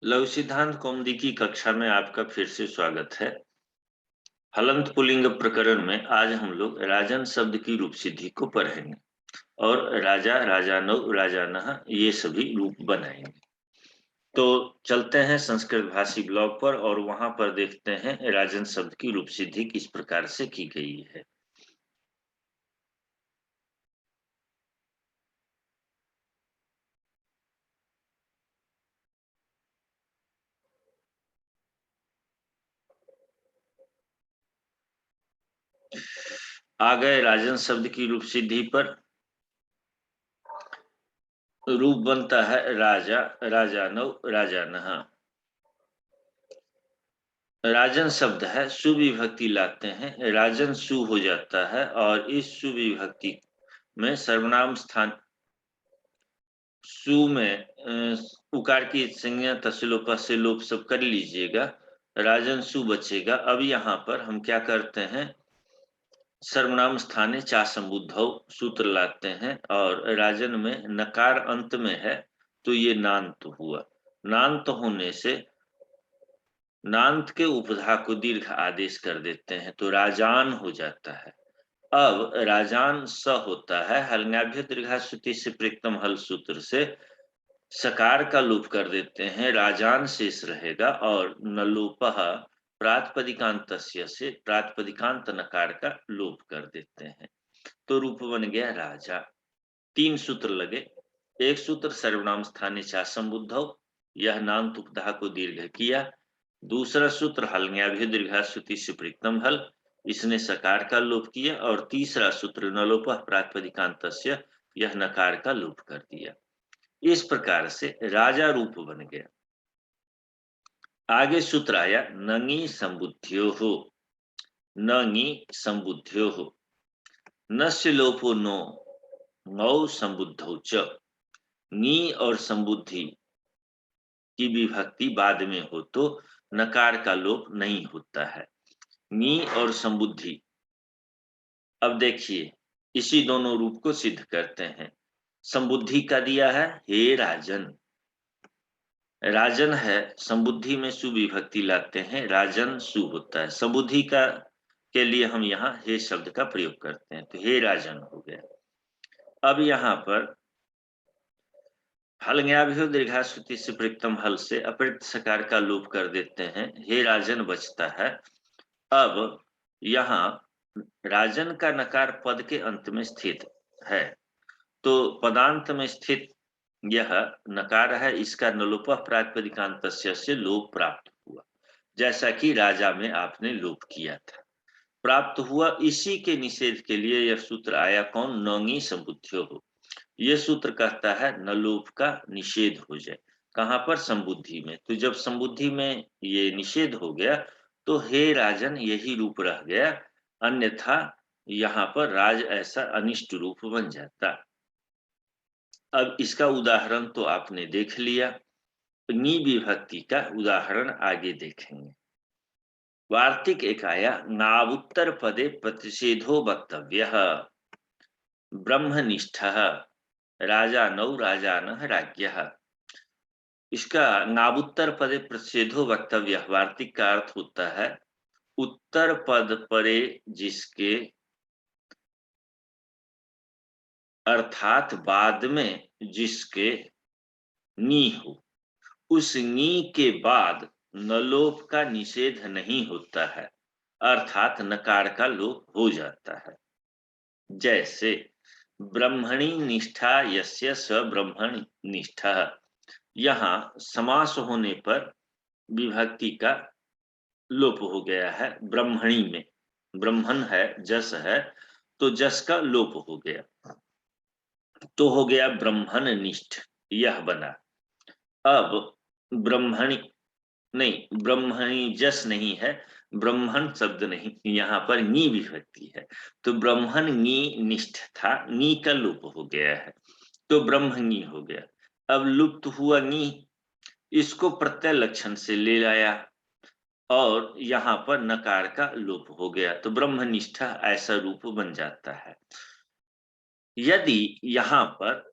लघु सिद्धांत कौमुदी की कक्षा में आपका फिर से स्वागत है। हलंत पुल्लिंग प्रकरण में आज हम लोग राजन शब्द की रूप सिद्धि को पढ़ेंगे और राजा, राजानौ, राजानः ये सभी रूप बनाएंगे। तो चलते हैं संस्कृत भाषी ब्लॉग पर और वहां पर देखते हैं राजन शब्द की रूप सिद्धि किस प्रकार से की गई है। आ गए राजन शब्द की रूप सिद्धि पर। रूप बनता है राजा, राजानौ, राजानः। राजन शब्द है, सुविभक्ति लाते हैं, राजन सु हो जाता है और इस सुविभक्ति में सर्वनाम स्थान सु में उकार की संज्ञा तस्लोप से लोप सब कर लीजिएगा, राजन सु बचेगा। अब यहाँ पर हम क्या करते हैं, सर्वनाम स्थाने चा संबुद्धौ सूत्र लाते हैं और राजन में नकार अंत में है तो ये नान्त हुआ। नान्त होने से नान्त के उपधा को दीर्घ आदेश कर देते हैं तो राजान हो जाता है। अब राजान स होता है, हलन्याभ्य दीर्घाश्रुति से प्रेक्तम हल सूत्र से सकार का लोप कर देते हैं, राजान शेष रहेगा और नलोपह प्रातपदिकांत से प्रातपदिकांत नकार का लोप कर देते हैं तो रूप बन गया राजा। तीन सूत्र लगे। एक सूत्र सर्वनाम स्थाने चा संबुद्धौ, यह नान्त उपधा को दीर्घ किया। दूसरा सूत्र हलन्याभ्य दीर्घाश्रुति से प्रेक्तम हल, इसने सकार का लोप किया। और तीसरा सूत्र नलोपः प्रातपदिकांतस्य, यह नकार का लोप कर दिया। इस प्रकार से राजा रूप बन गया। आगे सूत्र आया नङि संबुद्ध्यो हो, नङि संबुद्ध्यो हो, नस्य लोपो नो, नौ संबुद्धौ च। नी और संबुद्धि की विभक्ति बाद में हो तो नकार का लोप नहीं होता है। नी और संबुद्धि, अब देखिए इसी दोनों रूप को सिद्ध करते हैं। संबुद्धि का दिया है हे राजन, राजन है, संबुद्धि में सुविभक्ति लाते हैं, राजन सु होता है। संबुद्धि का के लिए हम यहाँ हे शब्द का प्रयोग करते हैं तो हे राजन हो गया। अब यहाँ पर हलन्याभ्यो दीर्घाश्रुति से प्रेक्तम हल से अप्रयुक्त सकार का लोप कर देते हैं, हे राजन बचता है। अब यहाँ राजन का नकार पद के अंत में स्थित है तो पदांत में स्थित यह नकार है, इसका नलोपः प्रातिपदिकांत से लोप प्राप्त हुआ, जैसा कि राजा में आपने लोप किया था, प्राप्त हुआ। इसी के निषेध के लिए यह सूत्र आया कौन, नङि संबुद्ध्यो हो। यह सूत्र कहता है नलोप का निषेध हो जाए। कहाँ पर, संबुद्धि में। तो जब संबुद्धि में ये निषेध हो गया तो हे राजन यही रूप रह गया, अन्यथा यहाँ पर राज ऐसा अनिष्ट रूप बन जाता। अब इसका उदाहरण तो आपने देख लिया, नी विभक्ति का उदाहरण आगे देखेंगे। वार्तिक एक आया नावुत्तर पदे प्रतिषेधो वक्तव्यः, ब्रह्मनिष्ठः राजानौ राजानः राज्ञः। इसका नावुत्तर पदे प्रतिषेधो वक्तव्य, वार्तिक का अर्थ होता है उत्तर पद परे जिसके, अर्थात बाद में जिसके नी हो, उस नी के बाद नलोप का निषेध नहीं होता है, अर्थात नकार का लोप हो जाता है। जैसे ब्रह्मणि निष्ठा यस्य स ब्रह्मण निष्ठा, यहाँ समास होने पर विभक्ति का लोप हो गया है। ब्रह्मणी में ब्रह्मण है, जस है, तो जस का लोप हो गया तो हो गया ब्रह्मण निष्ठ, यह बना। अब ब्रह्मणी नहीं, ब्रह्मणी जस नहीं है, ब्रह्मण शब्द नहीं, यहाँ पर नी विभक्ति है तो ब्रह्मण नी निष्ठ था, नी का लोप हो गया है तो ब्रह्मणी हो गया। अब लुप्त हुआ नी, इसको प्रत्यय लक्षण से ले लाया और यहाँ पर नकार का लोप हो गया तो ब्रह्मनिष्ठा ऐसा रूप बन जाता है। यदि यहाँ पर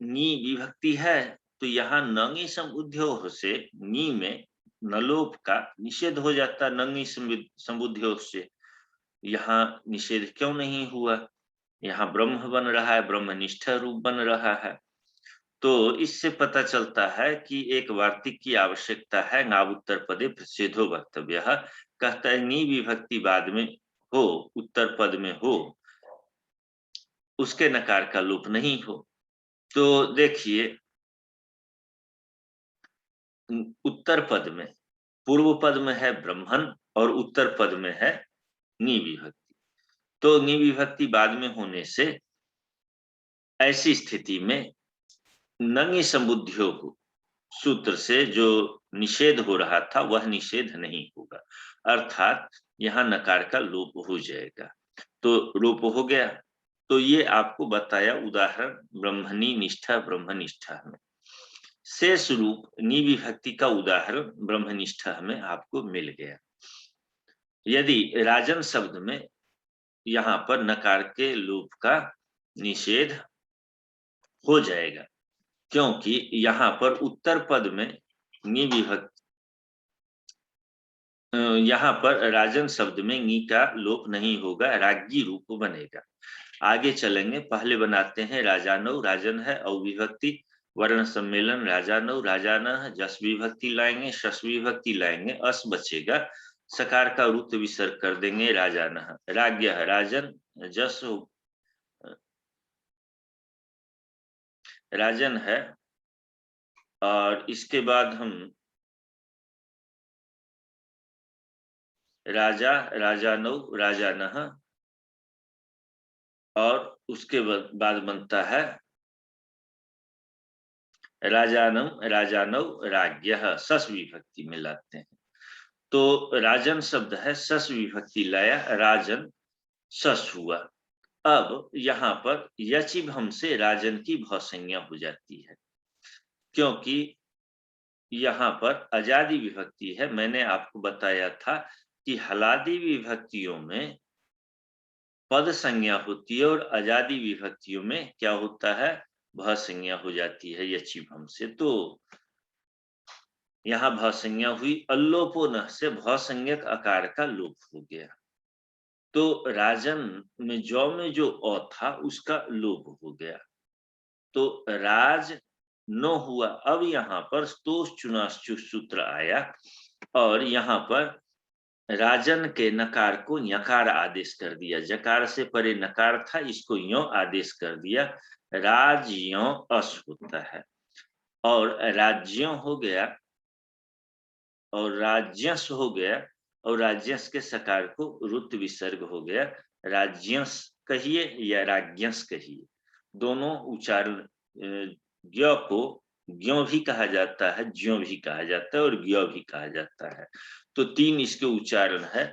नी विभक्ति है तो यहाँ नंगी समुद्योह से नी में नलोप का निषेध हो जाता, नंगी समुद्योह से। यहाँ निषेध क्यों नहीं हुआ? यहाँ ब्रह्म बन रहा है, ब्रह्मनिष्ठ रूप बन रहा है। तो इससे पता चलता है कि एक वार्तिक की आवश्यकता है। नाव उत्तर पदे प्रच्छेदो वक्तव्य, कहता है नी विभक्ति बाद में हो, उत्तर पद में हो, उसके नकार का लोप नहीं हो। तो देखिए उत्तर पद में, पूर्व पद में है ब्रह्मन और उत्तर पद में है नी विभक्ति। तो नी विभक्ति बाद में होने से ऐसी स्थिति में नंगी समुद्योह सूत्र से जो निषेध हो रहा था वह निषेध नहीं होगा, अर्थात यहाँ नकार का लोप हो जाएगा। तो लोप हो गया। तो ये आपको बताया उदाहरण ब्रह्मणी निष्ठा ब्रह्मनिष्ठा में। शेष रूप नी विभक्ति का उदाहरण ब्रह्मनिष्ठा में आपको मिल गया। यदि राजन शब्द में यहाँ पर नकार के लोप का निषेध हो जाएगा, क्योंकि यहाँ पर उत्तर पद में नी विभक्ति, यहाँ पर राजन शब्द में नी का लोप नहीं होगा, राज्ञी रूप बनेगा। आगे चलेंगे, पहले बनाते हैं राजानव, राजन है अविभक्ति, वर्ण सम्मेलन राजानव राजान, जस विभक्ति लाएंगे, शस विभक्ति लाएंगे, अस बचेगा, सकार का रुत विसर्ग कर देंगे, राजान। राज्ञ राजन, जस राजन है, और इसके बाद हम राजा राजानव राजानः, और उसके बाद बनता है राजानम राजानव राज्ञः, सस विभक्ति में लाते हैं। तो राजन शब्द है, सस विभक्ति लाया, राजन सस हुआ। अब यहाँ पर यचि भम से राजन की भौसंज्ञा हो जाती है, क्योंकि यहाँ पर अजादि विभक्ति है। मैंने आपको बताया था कि हलादि विभक्तियों में पद संज्ञा होती है और अजादि विभक्तियों में क्या होता है, भ संज्ञा हो जाती है यचि भम से। तो यहाँ भ संज्ञा हुई, अल्लोपो न से भ संज्ञक आकार का लोप हो गया। तो राजन में जो अ था उसका लोप हो गया, तो राज न हुआ। अब यहाँ पर स्तोष चुनाश्चु सूत्र आया और यहाँ पर राजन के नकार को यकार आदेश कर दिया, जकार से परे नकार था, इसको यो आदेश कर दिया, राज यो अस होता है, और राज्यों हो गया और राज्यस हो गया, और राज्यस के सकार को रुत विसर्ग हो गया, राज्यस कहिए या राज्यस कहिए, दोनों उच्चारण ज्ञ को ज्यों भी कहा जाता है, ज्यों भी कहा जाता है, और ज्ञ भी कहा जाता है। तो तीन इसके उच्चारण है,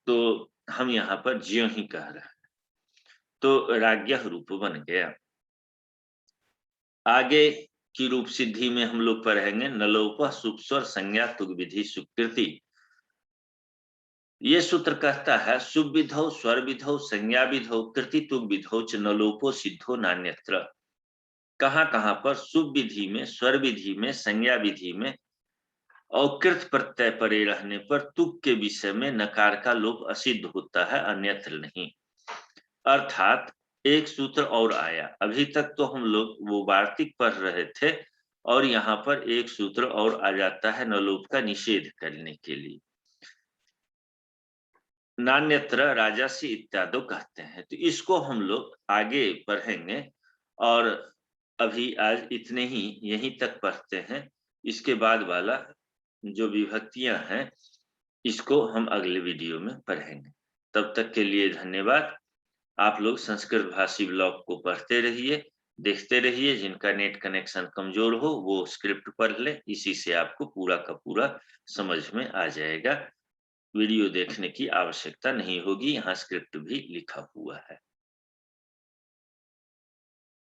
तो हम यहाँ पर ज्यों ही कह रहे हैं। तो राज्ञ रूप बन गया। आगे की रूप सिद्धि में हम लोग पढ़ेंगे नलोप सुस्वर संज्ञा तुग विधि सुकृति। ये सूत्र कहता है शुभ विधौ स्वर विधौ संज्ञा विधौ कृति तुग विधौ च नलोपो सिद्धो नान्यत्र। कहाँ पर शुभ विधि में, स्वर विधि में, संज्ञा विधि में और कृत प्रत्यय परे रहने पर तुक के विषय में नकार का लोप असिद्ध होता है, अन्यत्र नहीं। अर्थात एक सूत्र और आया, अभी तक तो हम लोग वो वार्तिक पढ़ रहे थे और यहाँ पर एक सूत्र और आ जाता है नलोप का निषेध करने के लिए। नान्यत्र राजसी इत्यादि कहते हैं, तो इसको हम लोग आगे पढ़ेंगे और अभी आज इतने ही यहीं तक पढ़ते हैं। इसके बाद वाला जो विभक्तियां हैं इसको हम अगले वीडियो में पढ़ेंगे। तब तक के लिए धन्यवाद। आप लोग संस्कृत भाषी ब्लॉग को पढ़ते रहिए, देखते रहिए। जिनका नेट कनेक्शन कमजोर हो वो स्क्रिप्ट पढ़ ले, इसी से आपको पूरा का पूरा समझ में आ जाएगा। वीडियो देखने की आवश्यकता नहीं होगी, यहाँ स्क्रिप्ट भी लिखा हुआ है।